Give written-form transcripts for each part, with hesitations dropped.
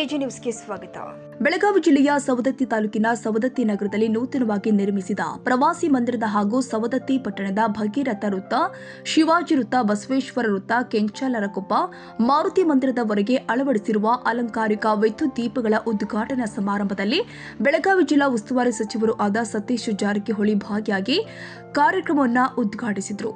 AG ನ್ಯೂಸ್ಗೆ ಸ್ವಾಗತ. ಬೆಳಗಾವಿ ಜಿಲ್ಲೆಯ ಸವದತ್ತಿ ತಾಲೂಕಿನ ಸವದತ್ತಿ ನಗರದಲ್ಲಿ ನೂತನವಾಗಿ ನಿರ್ಮಿಸಿದ ಪ್ರವಾಸಿ ಮಂದಿರದ ಹಾಗೂ ಸವದತ್ತಿ ಪಟ್ಟಣದ ಭಗೀರಥ ವೃತ್ತ, ಶಿವಾಜಿ ವೃತ್ತ, ಬಸವೇಶ್ವರ ವೃತ್ತ, ಕೆಂಚಾಲರಕೊಪ್ಪ, ಮಾರುತಿ ಮಂದಿರದವರೆಗೆ ಅಳವಡಿಸಿರುವ ಅಲಂಕಾರಿಕ ವಿದ್ಯುತ್ ದೀಪಗಳ ಉದ್ಘಾಟನಾ ಸಮಾರಂಭದಲ್ಲಿ ಬೆಳಗಾವಿ ಜಿಲ್ಲಾ ಉಸ್ತುವಾರಿ ಸಚಿವರು ಆದ ಸತೀಶ್ ಜಾರಕಿಹೊಳಿ ಭಾಗಿಯಾಗಿ ಕಾರ್ಯಕ್ರಮವನ್ನು ಉದ್ಘಾಟಿಸಿದರು.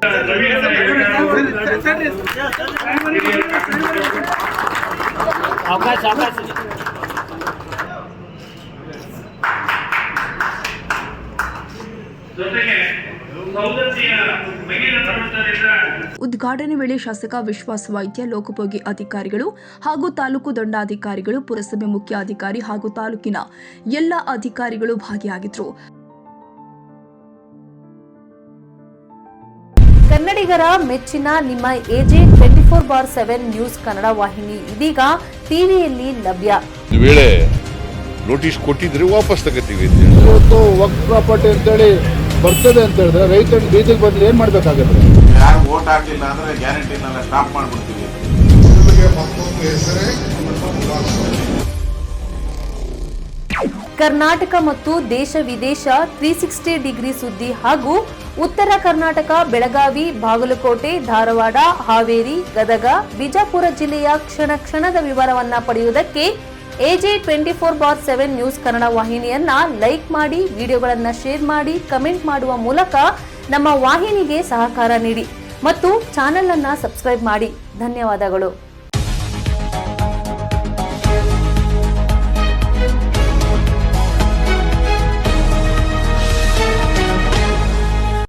ಉದ್ಘಾಟನೆ ವೇಳೆ ಶಾಸಕ ವಿಶ್ವಾಸ ವೈದ್ಯ, ಲೋಕೋಪಯೋಗಿ ಅಧಿಕಾರಿಗಳು ಹಾಗೂ ತಾಲೂಕು ದಂಡಾಧಿಕಾರಿಗಳು, ಪುರಸಭೆ ಮುಖ್ಯ ಅಧಿಕಾರಿ ಹಾಗೂ ತಾಲೂಕಿನ ಎಲ್ಲ ಅಧಿಕಾರಿಗಳು ಭಾಗಿಯಾಗಿದ್ದರು. ಕನ್ನಡಿಗರ ಮೆಚ್ಚಿನ ನಿಮ್ಮ ಎಜೆ 24/7 ನ್ಯೂಸ್ ಕನ್ನಡ ವಾಹಿನಿ ಇದೀಗ ಟಿವಿಯಲ್ಲಿ ಲಭ್ಯ. ವೇಳೆ ನೋಟಿಸ್ ಕೊಟ್ಟಿದ್ರೆ ವಾಪಸ್ ತಗೋತೀವಿ. ಇವತ್ತು ವಕ್ಫ್ ಪ್ರಾಪರ್ಟಿ ಅಂತೇಳಿ ಬರ್ತದೆ ಅಂತ ಹೇಳಿದ್ರೆ ರೈತರು ಬೀದಿಗೆ ಬಂದ್ರೆ ಏನ್ ಮಾಡ್ಬೇಕಾಗತ್ತೆ? ಯಾರು ವೋಟ್ ಹಾಕಿಲ್ಲ ಅಂದ್ರೆ ಗ್ಯಾರಂಟಿನೆಲ್ಲ ಸ್ಟಾಪ್ ಮಾಡ್ಬಿಡ್ತೀವಿ. ಕರ್ನಾಟಕ ಮತ್ತು ದೇಶ ವಿದೇಶ 360 ಡಿಗ್ರಿ ಸುದ್ದಿ ಹಾಗೂ ಉತ್ತರ ಕರ್ನಾಟಕ, ಬೆಳಗಾವಿ, ಬಾಗಲಕೋಟೆ, ಧಾರವಾಡ, ಹಾವೇರಿ, ಗದಗ, ಬಿಜಾಪುರ ಜಿಲ್ಲೆಯ ಕ್ಷಣ ಕ್ಷಣದ ವಿವರವನ್ನ ಪಡೆಯುವುದಕ್ಕೆ ಎಜೆ 24/7 ನ್ಯೂಸ್ ಕನ್ನಡ ವಾಹಿನಿಯನ್ನ ಲೈಕ್ ಮಾಡಿ, ವಿಡಿಯೋಗಳನ್ನ ಶೇರ್ ಮಾಡಿ, ಕಮೆಂಟ್ ಮಾಡುವ ಮೂಲಕ ನಮ್ಮ ವಾಹಿನಿಗೆ ಸಹಕಾರ ನೀಡಿ ಮತ್ತು ಚಾನೆಲ್ ಅನ್ನ ಸಬ್ಸ್ಕ್ರೈಬ್ ಮಾಡಿ. ಧನ್ಯವಾದಗಳು.